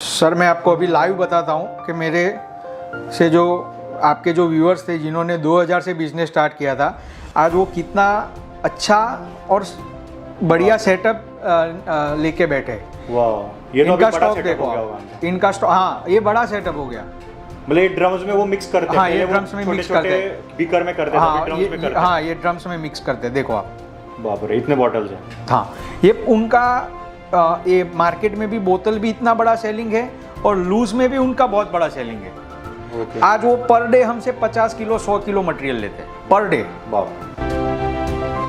Sir मैं आपको अभी लाइव बताता हूँ कि मेरे से जो आपके जो व्यूअर्स थे जिन्होंने 2000 से बिजनेस स्टार्ट किया था, आज वो कितना अच्छा और बढ़िया सेटअप लेके बैठे। वाह, ये तो इनका अभी बड़ा स्टॉक सेटअप देखो हो गया आप। होगा। इनका स्टॉक, हाँ ये बड़ा सेटअप हो गया। मतलब ये ड्रम्स में वो मिक्स करते हैं। हाँ ये ड्रम्स में मिक्स करते हैं, बीकर में करते हैं, हाँ ड्रम्स में करते हैं। हाँ ये ड्रम्स में मिक्स करते हैं, देखो आप। बाप रे, इतने बॉटल्स हैं। हाँ ये उनका ये मार्केट में भी बोतल भी इतना बड़ा सेलिंग है और लूज में भी उनका बहुत बड़ा सेलिंग है। ओके। आज वो पर डे हमसे 50 किलो 100 किलो मटेरियल लेते हैं पर डे। बाप।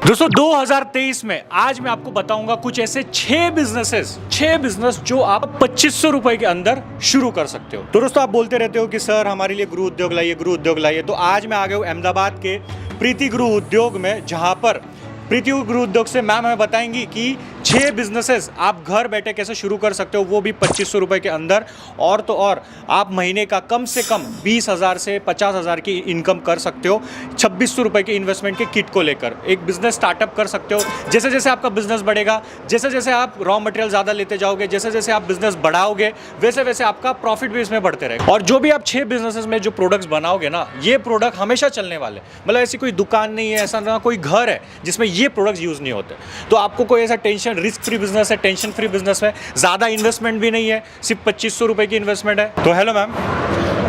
दोस्तों 2023 में आज मैं आपको बताऊंगा कुछ ऐसे 6 बिजनेस जो आप 2500 रुपए के अंदर शुरू कर सकते हो। तो दोस्तों आप बोलते रहते हो कि सर हमारे लिए गुरु उद्योग लाइए। तो आज मैं आ गया हूँ अहमदाबाद के प्रीति गुरु उद्योग में, जहां पर प्रीति गुरु उद्योग से मैम हमें बताएंगी कि 6 बिजनेसेस आप घर बैठे कैसे शुरू कर सकते हो, वो भी 2500 रुपए के अंदर। और तो और आप महीने का कम से कम 20,000 से 50,000 की इनकम कर सकते हो 2600 रुपए के इन्वेस्टमेंट के किट को लेकर। एक बिजनेस स्टार्टअप कर सकते हो। जैसे जैसे आपका बिजनेस बढ़ेगा, जैसे जैसे आप रॉ मटेरियल ज़्यादा लेते जाओगे, जैसे जैसे आप बिजनेस बढ़ाओगे, वैसे वैसे आपका प्रॉफिट भी इसमें बढ़ते रहेगा। और जो भी आप 6 बिजनेसेस में जो प्रोडक्ट्स बनाओगे ना, ये प्रोडक्ट हमेशा चलने वाले। मतलब ऐसी कोई दुकान नहीं है, ऐसा ना कोई घर है जिसमें ये प्रोडक्ट्स यूज़ नहीं होते। तो आपको कोई ऐसा टेंशन, रिस्क फ्री बिजनेस है, टेंशन फ्री बिजनेस है, ज़्यादा इन्वेस्टमेंट भी नहीं है, सिर्फ 2500 रुपए की इन्वेस्टमेंट है। तो हेलो मैम।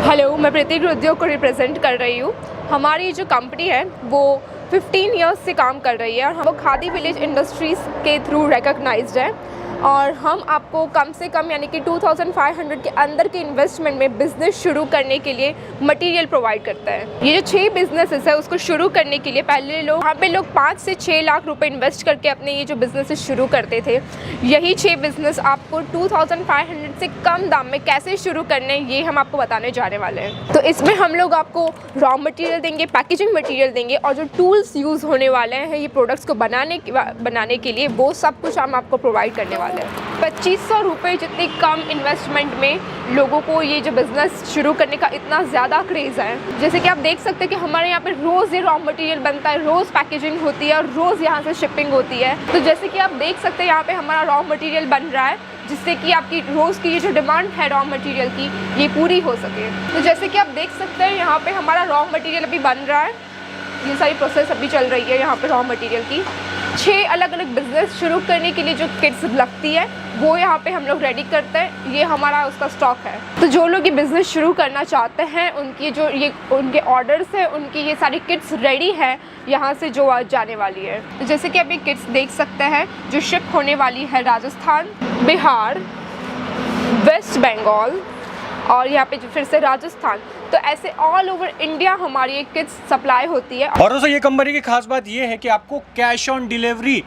हेलो, मैं प्रीति गुरु उद्योग को रिप्रेजेंट कर रही हूँ। हमारी जो कंपनी है वो 15 इयर्स से काम कर रही है और हम खादी विलेज इंडस्ट्रीज़ के थ्रू रिकॉग्नाइज्ड है। और हम आपको कम से कम यानी कि 2500 के अंदर के इन्वेस्टमेंट में बिज़नेस शुरू करने के लिए मटेरियल प्रोवाइड करता है। ये जो 6 बिजनेसेस है उसको शुरू करने के लिए पहले यहाँ पे लोग 5 से 6 लाख रुपए इन्वेस्ट करके अपने ये जो बिजनेसेस शुरू करते थे। यही 6 बिजनेस आपको 2500 से कम दाम में कैसे शुरू करने हैं ये हम आपको बताने जाने वाले हैं। तो इसमें हम लोग आपको रॉ मटेरियल देंगे, पैकेजिंग मटेरियल देंगे और जो टूल्स यूज़ होने वाले हैं ये प्रोडक्ट्स को बनाने के लिए वो सब कुछ हम आपको प्रोवाइड करने वाले हैं। 2500 रुपये जितनी कम इन्वेस्टमेंट में लोगों को ये जो बिज़नेस शुरू करने का इतना ज़्यादा क्रेज़ है। जैसे कि आप देख सकते हैं कि हमारे यहाँ पे रोज़ ये रॉ मटेरियल बनता है, रोज़ पैकेजिंग होती है और रोज़ यहाँ से शिपिंग होती है। तो जैसे कि आप देख सकते हैं यहाँ पे हमारा रॉ मटेरियल बन रहा है जिससे कि आपकी रोज़ की ये जो डिमांड है रॉ मटेरियल की ये पूरी हो सके। तो जैसे कि आप देख सकते हैं यहाँ पे हमारा रॉ मटेरियल अभी बन रहा है, ये सारी प्रोसेस अभी चल रही है यहाँ पे रॉ मटेरियल की। 6 अलग अलग बिजनेस शुरू करने के लिए जो किट्स लगती है वो यहाँ पे हम लोग रेडी करते हैं, ये हमारा उसका स्टॉक है। तो जो लोग ये बिज़नेस शुरू करना चाहते हैं उनकी जो ये उनके ऑर्डर्स है, उनकी ये सारी किट्स रेडी है यहाँ से जो आज जाने वाली है। तो जैसे कि आप ये किट्स देख सकते हैं जो शिप होने वाली है राजस्थान, बिहार, वेस्ट बंगाल और यहाँ पे फिर से राजस्थान। तो ऐसे ऑल ओवर इंडिया हमारी ये किट्स सप्लाई होती है। और दोस्तों ये कंपनी की खास बात ये है कि आपको कैश ऑन डिलीवरी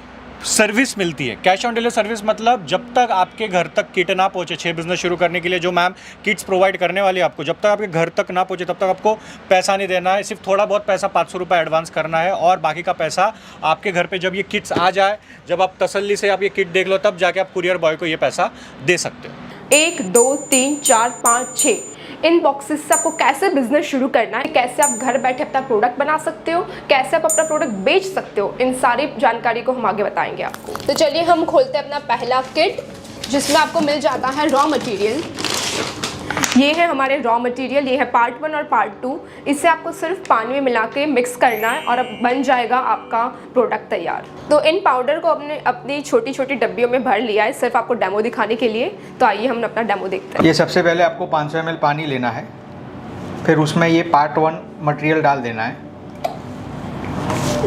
सर्विस मिलती है। कैश ऑन डिलीवरी सर्विस मतलब जब तक आपके घर तक किट ना पहुंचे, 6 बिजनेस शुरू करने के लिए जो मैम किट्स प्रोवाइड करने वाली है आपको, जब तक आपके घर तक ना पहुंचे तब तक आपको पैसा नहीं देना है। सिर्फ थोड़ा बहुत पैसा 500 रुपये एडवांस करना है और बाकी का पैसा आपके घर पे जब ये किट्स आ जाए, जब आप तसल्ली से आप ये किट देख लो, तब जाके आप कुरियर बॉय को ये पैसा दे सकते हो। 1 2 3 4 5 6 इन बॉक्सेस से आपको कैसे बिजनेस शुरू करना है, कैसे आप घर बैठे अपना प्रोडक्ट बना सकते हो, कैसे आप अपना प्रोडक्ट बेच सकते हो, इन सारी जानकारी को हम आगे बताएंगे आपको। तो चलिए हम खोलते हैं अपना पहला किट जिसमें आपको मिल जाता है रॉ मटेरियल। ये है हमारे रॉ मटेरियल, ये है पार्ट 1 और पार्ट 2। इसे आपको सिर्फ पानी में मिला के मिक्स करना है और अब बन जाएगा आपका प्रोडक्ट तैयार। तो इन पाउडर को अपनी छोटी छोटी डब्बियों में भर लिया है सिर्फ आपको डेमो दिखाने के लिए। तो आइए हम अपना डेमो देखते हैं। ये सबसे पहले आपको 500 ml पानी लेना है, फिर उसमें ये पार्ट 1 मटेरियल डाल देना है।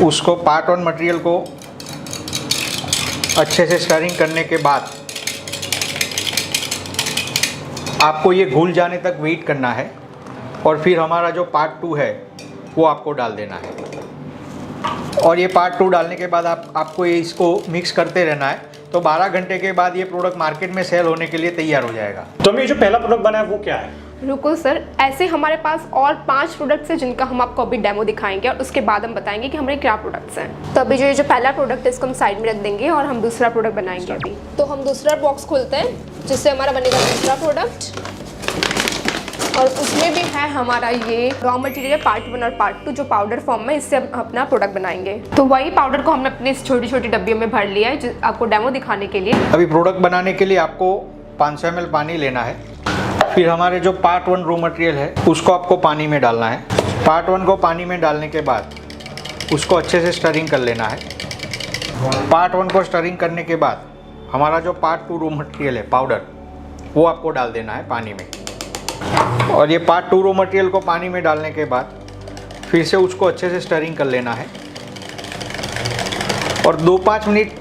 उसको पार्ट 1 मटेरियल को अच्छे से स्टरिंग करने के बाद आपको ये घुल जाने तक वेट करना है और फिर हमारा जो पार्ट 2 है वो आपको डाल देना है। और ये पार्ट 2 डालने के बाद आपको ये इसको मिक्स करते रहना है। तो 12 घंटे के बाद ये प्रोडक्ट मार्केट में सेल होने के लिए तैयार हो जाएगा। तो मैं ये जो पहला प्रोडक्ट बना है वो क्या है? रुको सर, ऐसे हमारे पास और 5 प्रोडक्ट्स हैं जिनका हम आपको अभी डेमो दिखाएंगे और उसके बाद हम बताएंगे कि हमारे क्या प्रोडक्ट्स हैं। तो अभी जो पहला प्रोडक्ट है इसको हम साइड में रख देंगे और हम दूसरा प्रोडक्ट बनाएंगे अभी। तो हम दूसरा बॉक्स खोलते हैं जिससे हमारा बनेगा दूसरा प्रोडक्ट और उसमें भी है हमारा ये रॉ मटेरियल पार्ट 1 और पार्ट 2 जो पाउडर फॉर्म में, इससे हम अपना प्रोडक्ट बनाएंगे। तो वही पाउडर को हमने अपनी छोटी छोटी डब्बियों में भर लिया है आपको डेमो दिखाने के लिए। अभी प्रोडक्ट बनाने के लिए आपको 500 ml पानी लेना है फिर हमारे जो पार्ट 1 रॉ मटेरियल है उसको आपको पानी में डालना है। पार्ट 1 को पानी में डालने के बाद उसको अच्छे से स्टरिंग कर लेना है। पार्ट 1 को स्टरिंग करने के बाद हमारा जो पार्ट 2 रॉ मटेरियल है पाउडर, वो आपको डाल देना है पानी में। और ये पार्ट 2 रॉ मटेरियल को पानी में डालने के बाद फिर से उसको अच्छे से स्टरिंग कर लेना है। और 2-5 मिनट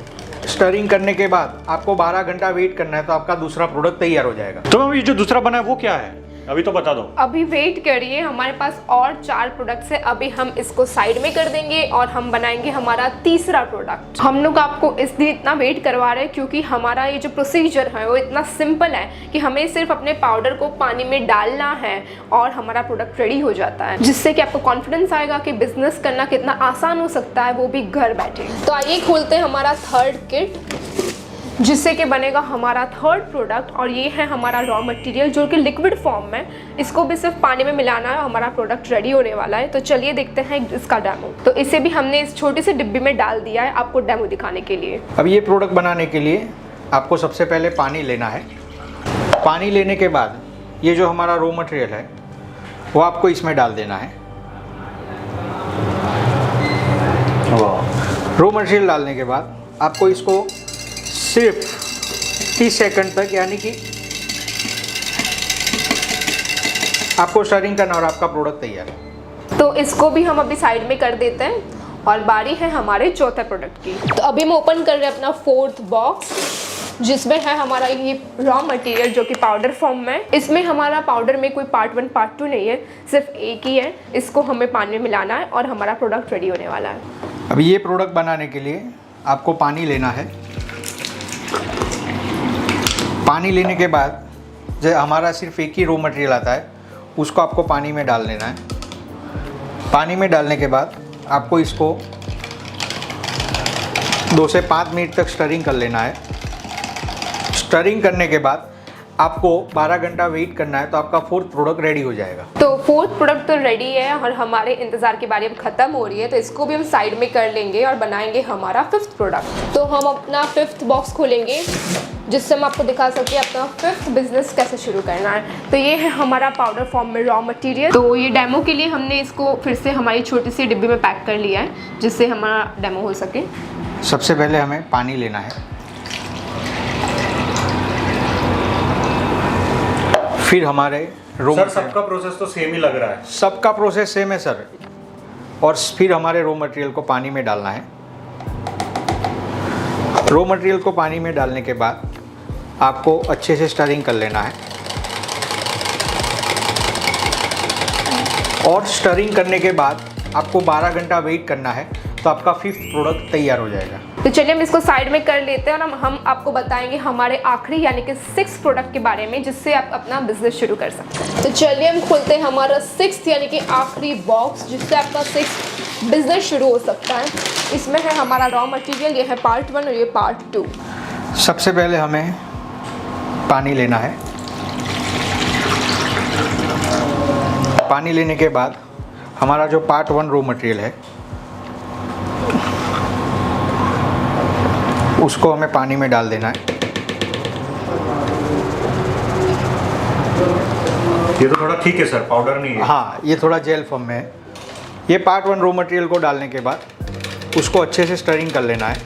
स्टरिंग करने के बाद आपको 12 घंटा वेट करना है, तो आपका दूसरा प्रोडक्ट तैयार हो जाएगा। तो मैम ये जो दूसरा बना है वो क्या है, अभी तो बता दो। अभी वेट करिए, हमारे पास और 4 प्रोडक्ट्स है। अभी हम इसको साइड में कर देंगे और हम बनाएंगे हमारा तीसरा प्रोडक्ट। हम लोग आपको इसलिए इतना वेट करवा रहे हैं क्योंकि हमारा ये जो प्रोसीजर है वो इतना सिंपल है कि हमें सिर्फ अपने पाउडर को पानी में डालना है और हमारा प्रोडक्ट रेडी हो जाता है, जिससे कि आपको कॉन्फिडेंस आएगा कि बिजनेस करना कितना आसान हो सकता है, वो भी घर बैठे। तो आइए खोलते हैं हमारा थर्ड किट, जिससे कि बनेगा हमारा थर्ड प्रोडक्ट। और ये है हमारा रॉ मटेरियल जो कि लिक्विड फॉर्म में, इसको भी सिर्फ पानी में मिलाना है, हमारा प्रोडक्ट रेडी होने वाला है। तो चलिए देखते हैं इसका डेमो। तो इसे भी हमने इस छोटी सी डिब्बी में डाल दिया है आपको डेमो दिखाने के लिए। अब ये प्रोडक्ट बनाने के लिए आपको सबसे पहले पानी लेना है। पानी लेने के बाद ये जो हमारा रॉ मटेरियल है वो आपको इसमें डाल देना है। रॉ मटेरियल डालने के बाद आपको इसको सिर्फ 30 सेकंड तक, यानी कि आपको स्टरिंग करना और आपका प्रोडक्ट तैयार है। तो इसको भी हम अभी साइड में कर देते हैं और बारी है हमारे चौथे प्रोडक्ट की। तो अभी हम ओपन कर रहे हैं अपना 4th बॉक्स, जिसमें है हमारा ये रॉ मटेरियल जो कि पाउडर फॉर्म में। इसमें हमारा पाउडर में कोई पार्ट 1 पार्ट 2 नहीं है, सिर्फ एक ही है। इसको हमें पानी में मिलाना है और हमारा प्रोडक्ट रेडी होने वाला है। अब ये प्रोडक्ट बनाने के लिए आपको पानी लेना है। पानी लेने के बाद जो हमारा सिर्फ एक ही रॉ मटेरियल आता है उसको आपको पानी में डाल लेना है। पानी में डालने के बाद आपको इसको 2 से 5 मिनट तक स्टरिंग कर लेना है। स्टरिंग करने के बाद आपको 12 घंटा वेट करना है, तो आपका 4th प्रोडक्ट रेडी हो जाएगा। तो 4th प्रोडक्ट तो रेडी है और हमारे इंतज़ार की बारी अब ख़त्म हो रही है, तो इसको भी हम साइड में कर लेंगे और बनाएंगे हमारा 5th प्रोडक्ट। तो हम अपना 5th बॉक्स खोलेंगे, जिससे हम आपको दिखा सकते हैं अपना 5th बिजनेस कैसे शुरू करना है। तो ये है हमारा पाउडर फॉर्म में रॉ मटेरियल। तो ये डेमो के लिए हमने इसको फिर से हमारी छोटी सी डिब्बी में पैक कर लिया है, जिससे हमारा डेमो हो सके। सबसे पहले हमें पानी लेना है, फिर हमारे सर सबका प्रोसेस तो सेम ही लग रहा है। सबका प्रोसेस सेम है सर। और फिर हमारे रॉ मटेरियल को पानी में डालना है। रॉ मटेरियल को पानी में डालने के बाद आपको अच्छे से स्टरिंग कर लेना है। और स्टरिंग करने के बाद आपको 12 घंटा वेट करना है, तो आपका 5th प्रोडक्ट तैयार हो जाएगा। तो चलिए हम इसको साइड में कर लेते हैं और हम आपको बताएंगे हमारे आखिरी यानी कि 6th प्रोडक्ट के बारे में, जिससे आप अपना बिजनेस शुरू कर सकते हैं। तो चलिए हम खोलते हैं हमारा 6th यानी कि आखिरी बॉक्स, जिससे आपका 6th बिजनेस शुरू हो सकता है। इसमें है हमारा रॉ मटेरियल, ये है पार्ट 1 और ये पार्ट 2। सबसे पहले हमें पानी लेना है। पानी लेने के बाद हमारा जो पार्ट 1 रॉ मटेरियल है उसको हमें पानी में डाल देना है। ये तो थोड़ा ठीक है सर, पाउडर नहीं है। हाँ, ये थोड़ा जेल फॉर्म में है। ये पार्ट 1 रॉ मटेरियल को डालने के बाद उसको अच्छे से स्टरिंग कर लेना है।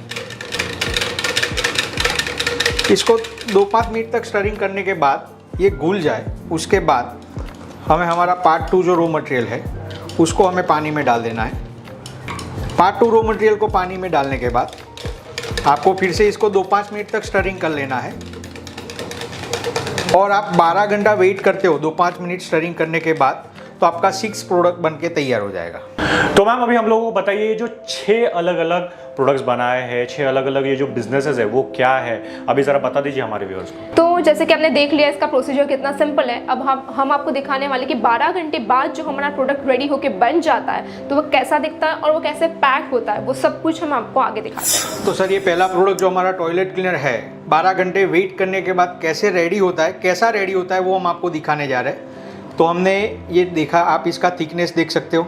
इसको 2-5 मिनट तक स्टरिंग करने के बाद ये घुल जाए, उसके बाद हमें हमारा पार्ट 2 जो रॉ मटेरियल है उसको हमें पानी में डाल देना है। पार्ट 2 रॉ मटेरियल को पानी में डालने के बाद आपको फिर से इसको 2-5 मिनट तक स्टरिंग कर लेना है। और आप 12 घंटा वेट करते हो 2-5 मिनट स्टरिंग करने के बाद, तो आपका 6th प्रोडक्ट बनके तैयार हो जाएगा। तो मैम अभी हम लोगों को बताइए, ये जो 6 अलग अलग प्रोडक्ट्स बनाए हैं, 6 अलग अलग ये जो बिजनेसेस है वो क्या है, अभी ज़रा बता दीजिए हमारे व्यूअर्स को। तो जैसे कि आपने देख लिया इसका प्रोसीजर कितना सिंपल है। अब हम आपको दिखाने वाले कि 12 घंटे बाद जो हमारा प्रोडक्ट रेडी होके बन जाता है तो वो कैसा दिखता है और वो कैसे पैक होता है, वो सब कुछ हम आपको आगे दिखाते हैं। तो सर ये पहला प्रोडक्ट जो हमारा टॉयलेट क्लीनर है, 12 घंटे वेट करने के बाद कैसे रेडी होता है, कैसा रेडी होता है, वो हम आपको दिखाने जा रहे हैं। तो हमने ये देखा, आप इसका थिकनेस देख सकते हो,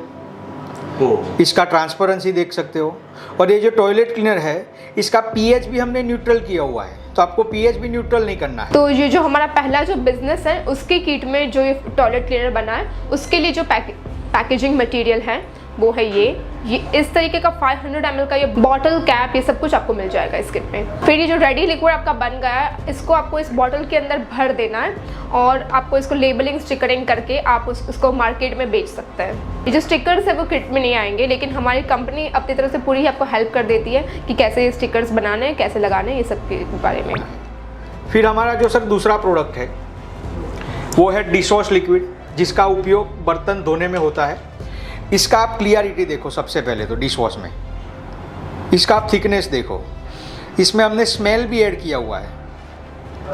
इसका ट्रांसपेरेंसी देख सकते हो, और ये जो टॉयलेट क्लीनर है इसका पीएच भी हमने न्यूट्रल किया हुआ है। तो आपको पीएच भी न्यूट्रल नहीं करना है। तो ये जो हमारा पहला जो बिजनेस है उसके किट में जो ये टॉयलेट क्लीनर बना है उसके लिए जो पैकेजिंग मटेरियल है वो है ये इस तरीके का 500 ml का ये बॉटल कैप, ये सब कुछ आपको मिल जाएगा इस किट में। फिर ये जो रेडी लिक्विड आपका बन गया है इसको आपको इस बॉटल के अंदर भर देना है और आपको इसको लेबलिंग स्टिकरिंग करके आप उसको मार्केट में बेच सकते हैं। ये जो स्टिकर्स है वो किट में नहीं आएंगे, लेकिन हमारी कंपनी अपनी तरफ से पूरी आपको हेल्प कर देती है कि कैसे ये स्टिकर्स बनाने हैं, कैसे लगाने हैं, ये सब के बारे में। फिर हमारा जो सर दूसरा प्रोडक्ट है वो है डिश वॉश लिक्विड, जिसका उपयोग बर्तन धोने में होता है। इसका आप क्लियरिटी देखो, सबसे पहले तो डिश वॉश में इसका आप थिकनेस देखो, इसमें हमने स्मेल भी ऐड किया हुआ है।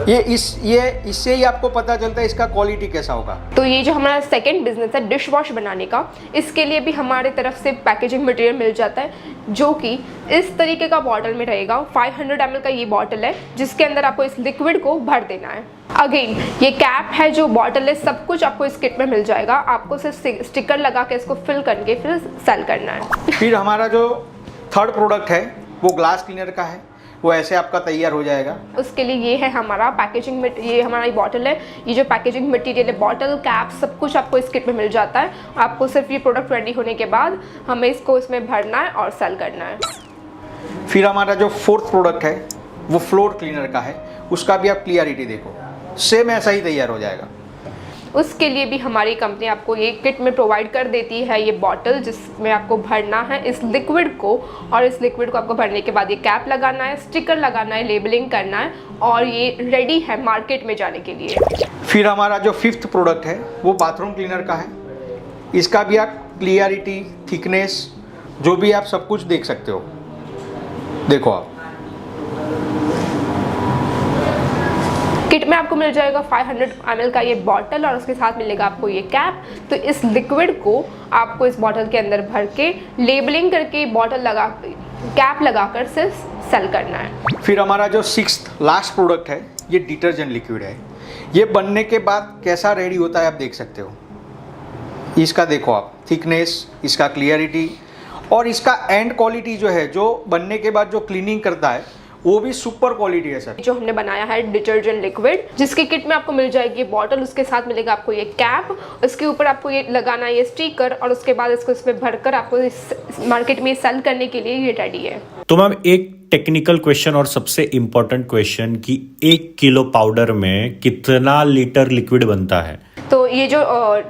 इससे ही आपको पता चलता है इसका क्वालिटी कैसा होगा। तो ये जो हमारा सेकंड बिजनेस है डिश वॉश बनाने का, इसके लिए भी हमारे तरफ से पैकेजिंग मटेरियल मिल जाता है जो कि इस तरीके का बॉटल में रहेगा। 500 ml का ये बॉटल है जिसके अंदर आपको इस लिक्विड को भर देना है। अगेन ये कैप है, जो बॉटल है, सब कुछ आपको इस किट में मिल जाएगा। आपको सिर्फ स्टिकर लगा के इसको फिल करके फिर सेल करना है। फिर हमारा जो थर्ड प्रोडक्ट है वो ग्लास क्लीनर का है, वो ऐसे आपका तैयार हो जाएगा। उसके लिए ये है हमारा पैकेजिंग, ये हमारी बॉटल है। ये जो पैकेजिंग मटेरियल है, बॉटल कैप, सब कुछ आपको इस किट में मिल जाता है। आपको सिर्फ ये प्रोडक्ट रेडी होने के बाद हमें इसको इसमें भरना है और सेल करना है। फिर हमारा जो फोर्थ प्रोडक्ट है वो फ्लोर क्लीनर का है, उसका भी आप क्लियरिटी देखो, सेम ऐसा ही तैयार हो जाएगा। उसके लिए भी हमारी कंपनी आपको ये किट में प्रोवाइड कर देती है ये बॉटल, जिसमें आपको भरना है इस लिक्विड को, और इस लिक्विड को आपको भरने के बाद ये कैप लगाना है, स्टिकर लगाना है, लेबलिंग करना है, और ये रेडी है मार्केट में जाने के लिए। फिर हमारा जो फिफ्थ प्रोडक्ट है वो बाथरूम क्लीनर का है। इसका भी आप क्लियरिटी, थिकनेस, जो भी आप सब कुछ देख सकते हो। देखो आप किट में आपको मिल जाएगा 500 ml का ये बॉटल और उसके साथ मिलेगा आपको ये कैप। तो इस लिक्विड को आपको इस बॉटल के अंदर भर के लेबलिंग करके बॉटल लगा, कैप लगाकर सिर्फ सेल करना है। फिर हमारा जो सिक्स्थ लास्ट प्रोडक्ट है ये डिटर्जेंट लिक्विड है। ये बनने के बाद कैसा रेडी होता है आप देख सकते हो। इसका देखो आप थिकनेस, इसका क्लियरिटी, और इसका एंड क्वालिटी जो है, जो बनने के बाद जो क्लीनिंग करता है वो भी सुपर क्वालिटी है सर। जो हमने बनाया है डिटर्जेंट लिक्विड, जिसके किट में आपको मिल जाएगी बॉटल, उसके साथ मिलेगा आपको ये कैप, उसके ऊपर आपको ये लगाना है ये स्टिकर, और उसके बाद इसको इसमें भरकर आपको इस मार्केट में सेल करने के लिए ये रेडी है। तो मैम एक टेक्निकल क्वेश्चन और सबसे इम्पोर्टेंट क्वेश्चन कि 1 किलो पाउडर में कितना लीटर लिक्विड बनता है? तो ये जो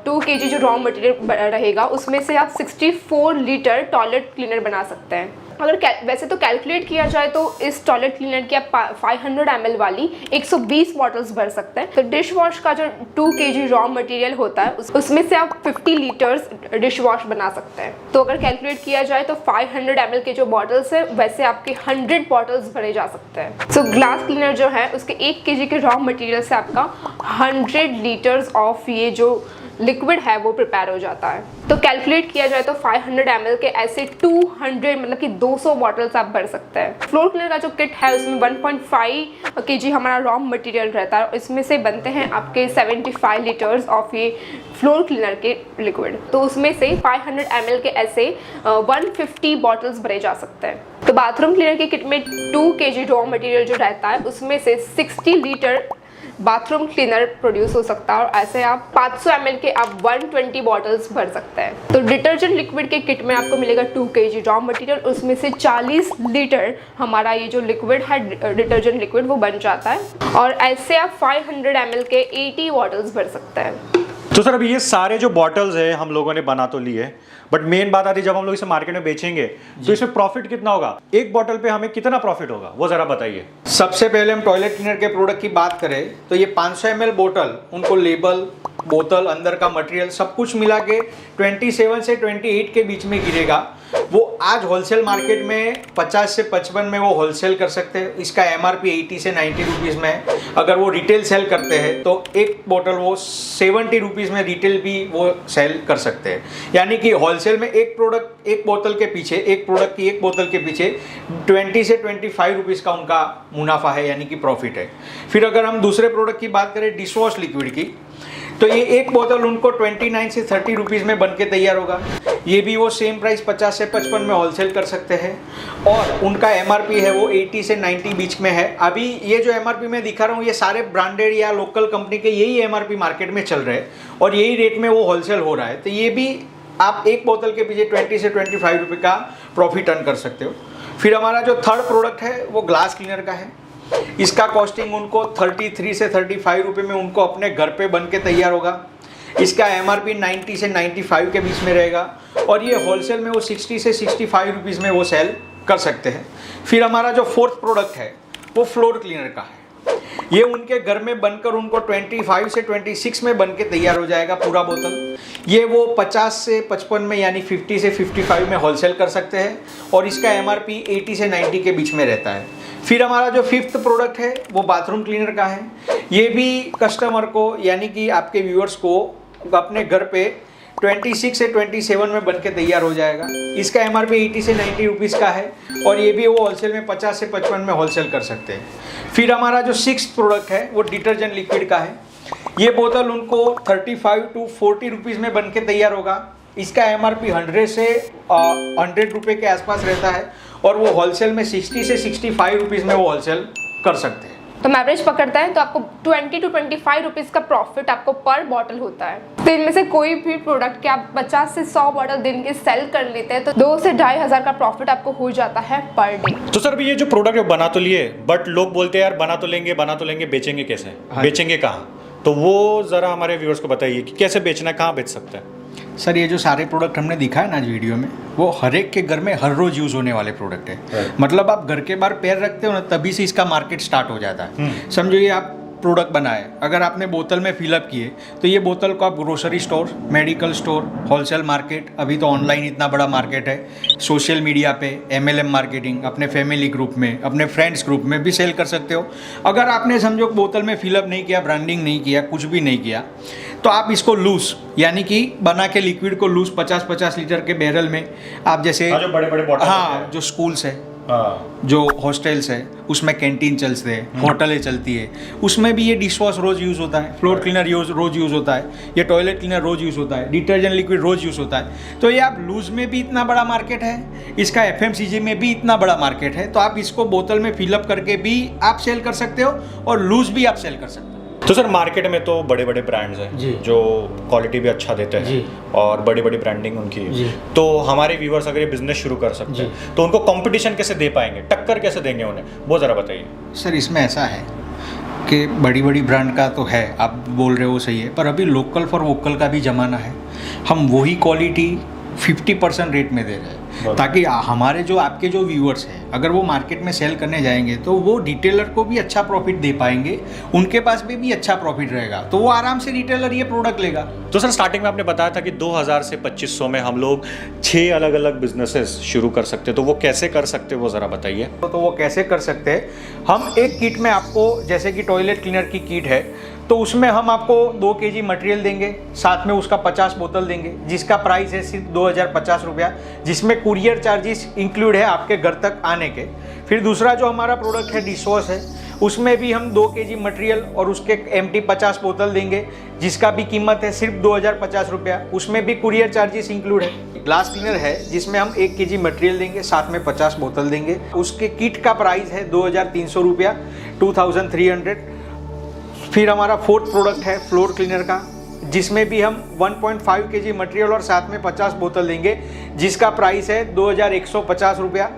2 kg जो रॉ मटेरियल रहेगा उसमें से आप 64 लीटर टॉयलेट क्लीनर बना सकते हैं। अगर वैसे तो कैलकुलेट किया जाए तो इस टॉयलेट क्लीनर की आप 500 ml वाली 120 बॉटल्स भर सकते हैं। तो डिश वॉश का जो 2 kg रॉ मटेरियल होता है उसमें से आप 50 लीटर्स डिश वॉश बना सकते हैं। तो अगर कैलकुलेट किया जाए तो 500 ml के जो बॉटल्स है वैसे आपके 100 बॉटल्स भरे जा सकते हैं। सो ग्लास क्लीनर जो है उसके 1 kg के रॉ मटेरियल से आपका 100 लीटर्स ऑफ ये जो लिक्विड है वो प्रिपेयर हो जाता है। तो कैलकुलेट किया जाए तो 500 ml के ऐसे 200 मतलब कि 200 बॉटल्स आप भर सकते हैं। फ्लोर क्लीनर का जो किट है उसमें 1.5 kg हमारा रॉ मटेरियल रहता है, इसमें से बनते हैं आपके 75 लीटर्स ऑफ ये फ्लोर क्लीनर के लिक्विड। तो उसमें से 500 ml के ऐसे 150 बॉटल्स भरे जा सकते हैं। तो बाथरूम क्लीनर के किट में 2 kg रॉ मटेरियल जो रहता है उसमें से 60 लीटर बाथरूम क्लीनर प्रोड्यूस हो सकता है, और ऐसे आप 500 ml के आप 120 बॉटल्स भर सकते हैं। तो डिटर्जेंट लिक्विड के किट में आपको मिलेगा 2 kg रॉ मटेरियल, उसमें से 40 लीटर हमारा ये जो लिक्विड है डिटर्जेंट लिक्विड वो बन जाता है, और ऐसे आप 500 ml के 80 बॉटल्स भर सकते हैं। तो सर अभी ये सारे जो बॉटल्स है हम लोगों ने बना तो लिए, बट मेन बात आती है जब हम लोग इसे मार्केट में बेचेंगे तो इसमें प्रॉफिट कितना होगा, एक बॉटल पे हमें कितना प्रॉफिट होगा वो जरा बताइए। सबसे पहले हम टॉयलेट क्लीनर के प्रोडक्ट की बात करें तो ये 500 ml बोतल, उनको लेबल, बोतल, अंदर का मटेरियल सब कुछ मिला के 27 से 28 के बीच में गिरेगा। वो आज होलसेल मार्केट में 50 से 55 में वो होलसेल कर सकते हैं। इसका MRP 80 से 90 रुपीज़ में है। अगर वो रिटेल सेल करते हैं तो एक बोतल वो 70 रुपीज़ में रिटेल भी वो सेल कर सकते हैं। यानी कि होलसेल में एक प्रोडक्ट, एक बोतल के पीछे, एक प्रोडक्ट की एक बोतल के पीछे 20 से 25 रुपीज़ का उनका मुनाफा है, यानी कि प्रॉफिट है। फिर अगर हम दूसरे प्रोडक्ट की बात करें डिश वॉश लिक्विड की, तो ये एक बोतल उनको 29 से 30 रुपीज़ में बन के तैयार होगा। ये भी वो सेम प्राइस 50 से 55 में होलसेल कर सकते हैं। और उनका MRP है वो 80 से 90 बीच में है। अभी ये जो MRP मैं दिखा रहा हूँ ये सारे ब्रांडेड या लोकल कंपनी के यही MRP मार्केट में चल रहे हैं और यही रेट में वो होलसेल हो रहा है। तो ये भी आप एक बोतल के पीछे 20 से 25 रुपये का प्रॉफिट अर्न कर सकते हो। फिर हमारा जो थर्ड प्रोडक्ट है वो ग्लास क्लीनर का है। इसका कॉस्टिंग उनको 33 से 35 रुपये में उनको अपने घर पे बन के तैयार होगा। इसका MRP 90 से 95 के बीच में रहेगा और ये होलसेल में वो 60 से 65 रुपीज़ में वो सेल कर सकते हैं। फिर हमारा जो फोर्थ प्रोडक्ट है वो फ्लोर क्लीनर का है। ये उनके घर में बनकर उनको 25 से 26 में बन के तैयार हो जाएगा पूरा बोतल। ये वो 50 से 55 में यानी 50 से 55 में होलसेल कर सकते हैं और इसका MRP 80 से 90 के बीच में रहता है। फिर हमारा जो फिफ्थ प्रोडक्ट है वो बाथरूम क्लीनर का है। ये भी कस्टमर को यानी कि आपके व्यूअर्स को अपने घर पे 26 से 27 में बन के तैयार हो जाएगा। इसका MRP 80 से 90 रुपीज़ का है और ये भी वो होलसेल में 50 से 55 में होलसेल कर सकते हैं। फिर हमारा जो सिक्स्थ प्रोडक्ट है वो डिटर्जेंट लिक्विड का है। ये बोतल उनको 35 टू 40 रुपीज़ में बन के तैयार होगा। इसका MRP 100 से 100 रुपये के आसपास रहता है और वो होलसेल में 60 से 65 रुपीज़ में वो होलसेल कर सकते हैं। तो एवरेज पकड़ता है तो आपको 20 टू 25 रुपीज़ का प्रॉफिट आपको पर बॉटल होता है। तो इनमें से कोई भी प्रोडक्ट के आप 50 से 100 बॉटल दिन के सेल कर लेते हैं तो 2 से 2,500 का प्रॉफिट आपको हो जाता है पर डे। तो सर अभी ये जो प्रोडक्ट बना तो लिए बट लोग बोलते हैं यार बना तो लेंगे बेचेंगे कैसे? हाँ। बेचेंगे कहाँ? तो वो ज़रा हमारे व्यूअर्स को बताइए कि कैसे बेचना है, कहाँ बेच सकते हैं? सर ये जो सारे प्रोडक्ट हमने दिखाए ना आज वीडियो में वो हर एक के घर में हर रोज़ यूज़ होने वाले प्रोडक्ट है। मतलब आप घर के बाहर पैर रखते हो ना तभी से इसका मार्केट स्टार्ट हो जाता है। समझो ये आप प्रोडक्ट बनाए, अगर आपने बोतल में फिलअप किए तो ये बोतल को आप grocery store, medical store, wholesale market, अभी तो ऑनलाइन इतना बड़ा मार्केट है, सोशल मीडिया पे MLM मार्केटिंग, अपने फैमिली ग्रुप में, अपने फ्रेंड्स ग्रुप में भी सेल कर सकते हो। अगर आपने समझो बोतल में फिलअप नहीं किया, ब्रांडिंग नहीं किया, कुछ भी नहीं किया तो आप इसको लूज यानी कि बना के लिक्विड को लूज 50-50 लीटर के बैरल में आप जैसे जो बड़े-बड़े बॉटल हाँ जो स्कूल्स है, जो हॉस्टल्स है उसमें कैंटीन चलते हैं, होटलें चलती है, उसमें भी ये डिश वॉश रोज़ यूज़ होता है, फ्लोर क्लीनर रोज़ यूज़ होता है, ये टॉयलेट क्लीनर रोज़ यूज़ होता है, डिटर्जेंट लिक्विड रोज़ यूज़ होता है। तो ये आप लूज़ में भी इतना बड़ा मार्केट है, इसका FMCG में भी इतना बड़ा मार्केट है, तो आप इसको बोतल में फिलअप करके भी आप सेल कर सकते हो और लूज़ भी आप सेल कर सकते हो। तो सर मार्केट में तो बड़े बड़े ब्रांड्स हैं जी। जो क्वालिटी भी अच्छा देते हैं जी। और बड़ी बड़ी ब्रांडिंग उनकी है। जी। तो हमारे व्यूवर्स अगर ये बिजनेस शुरू कर सकते हैं तो उनको कंपटीशन कैसे दे पाएंगे, टक्कर कैसे देंगे उन्हें, वो ज़रा बताइए। सर इसमें ऐसा है कि बड़ी बड़ी ब्रांड का तो है, आप बोल रहे हो सही है, पर अभी लोकल फॉर वोकल का भी ज़माना है। हम वही क्वालिटी 50% रेट में दे रहे हैं ताकि हमारे जो आपके जो व्यूअर्स हैं अगर वो मार्केट में सेल करने जाएंगे तो वो रिटेलर को भी अच्छा प्रॉफिट दे पाएंगे, उनके पास भी अच्छा प्रॉफिट रहेगा, तो वो आराम से रिटेलर ये प्रोडक्ट लेगा। तो सर स्टार्टिंग में आपने बताया था कि 2000 से 2500 में हम लोग 6 अलग अलग बिजनेसेस शुरू कर सकते हैं, तो वो कैसे कर सकते हैं वो ज़रा बताइए। तो वो कैसे कर सकते हैं, हम एक किट में आपको जैसे कि टॉयलेट क्लीनर की किट है तो उसमें हम आपको 2 kg मटेरियल देंगे, साथ में उसका 50 बोतल देंगे जिसका प्राइस है सिर्फ 2050 रुपया, जिसमें कुरियर चार्जेस इंक्लूड है आपके घर तक आने के। फिर दूसरा जो हमारा प्रोडक्ट है डिश वॉश है, उसमें भी हम 2 kg मटेरियल और उसके एम्प्टी 50 बोतल देंगे जिसका भी कीमत है सिर्फ 2050 रुपया, उसमें भी कुरियर चार्जेस इंक्लूड है। ग्लास क्लीनर है जिसमें हम 1 kg मटेरियल देंगे, साथ में 50 बोतल देंगे, उसके किट का प्राइस है 2300 रुपया, 2300। फिर हमारा फोर्थ प्रोडक्ट है फ्लोर क्लीनर का जिसमें भी हम 1.5 kg मटेरियल और साथ में 50 बोतल देंगे जिसका प्राइस है 2150 रुपया।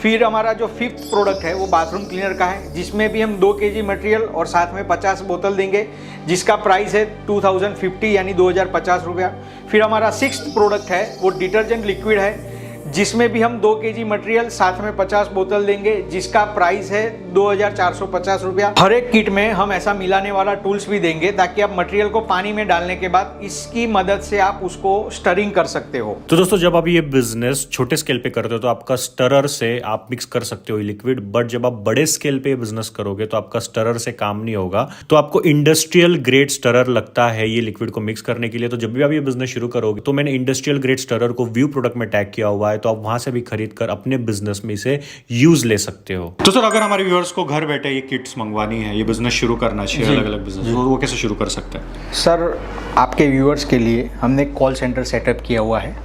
फिर हमारा जो फिफ्थ प्रोडक्ट है वो बाथरूम क्लीनर का है जिसमें भी हम 2 kg मटेरियल और साथ में 50 बोतल देंगे जिसका प्राइस है 2050 यानी 2050 रुपया। फिर हमारा सिक्स्थ प्रोडक्ट है वो डिटर्जेंट लिक्विड है जिसमें भी हम 2 kg मटेरियल साथ में 50 बोतल देंगे जिसका प्राइस है 2450 रुपया। हर एक किट में हम ऐसा मिलाने वाला टूल्स भी देंगे ताकि आप मटेरियल को पानी में डालने के बाद इसकी मदद से आप उसको स्टरिंग कर सकते हो। तो दोस्तों जब आप ये बिजनेस छोटे स्केल पे करते हो तो आपका स्टरर से आप मिक्स कर सकते हो लिक्विड, बट जब आप बड़े स्केल पे बिजनेस करोगे तो आपका स्टरर से काम नहीं होगा, तो आपको इंडस्ट्रियल ग्रेड स्टरर लगता है ये लिक्विड को मिक्स करने के लिए। तो जब भी आप ये बिजनेस शुरू करोगे तो मैंने इंडस्ट्रियल ग्रेड स्टरर को व्यू प्रोडक्ट में टैग किया हुआ है, तो आप वहां से भी खरीद कर अपने बिजनेस में इसे यूज ले सकते हो। तो सर अगर हमारे व्यूअर्स को घर बैठे ये किट्स मंगवानी है, ये बिजनेस शुरू करना चाहिए, अलग अलग बिजनेस, तो वो कैसे शुरू कर सकते हैं? सर आपके व्यूअर्स के लिए हमने कॉल सेंटर सेटअप किया हुआ है।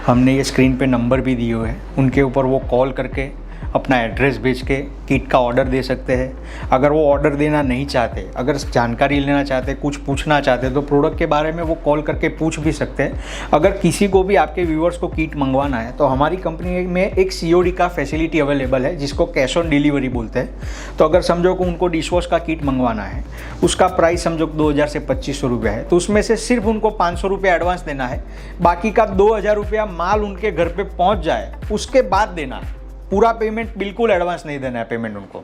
हमने ये स्क्रीन पे नंबर भी दिए हुए हैं, उनके ऊपर वो कॉल करके अपना एड्रेस भेज के किट का ऑर्डर दे सकते हैं। अगर वो ऑर्डर देना नहीं चाहते, अगर जानकारी लेना चाहते, कुछ पूछना चाहते, तो प्रोडक्ट के बारे में वो कॉल करके पूछ भी सकते हैं। अगर किसी को भी आपके व्यूअर्स को किट मंगवाना है तो हमारी कंपनी में एक COD का फैसिलिटी अवेलेबल है, जिसको कैश ऑन डिलीवरी बोलते हैं। तो अगर समझो कि उनको डिश वॉश का किट मंगवाना है, उसका प्राइस समझो 2000 से 2500 रुपये है, तो उसमें से सिर्फ उनको 500 रुपये एडवांस देना है, बाकी का 2000 रुपया माल उनके घर पे पहुंच जाए उसके बाद देना है। पूरा पेमेंट बिल्कुल एडवांस नहीं देना है पेमेंट उनको।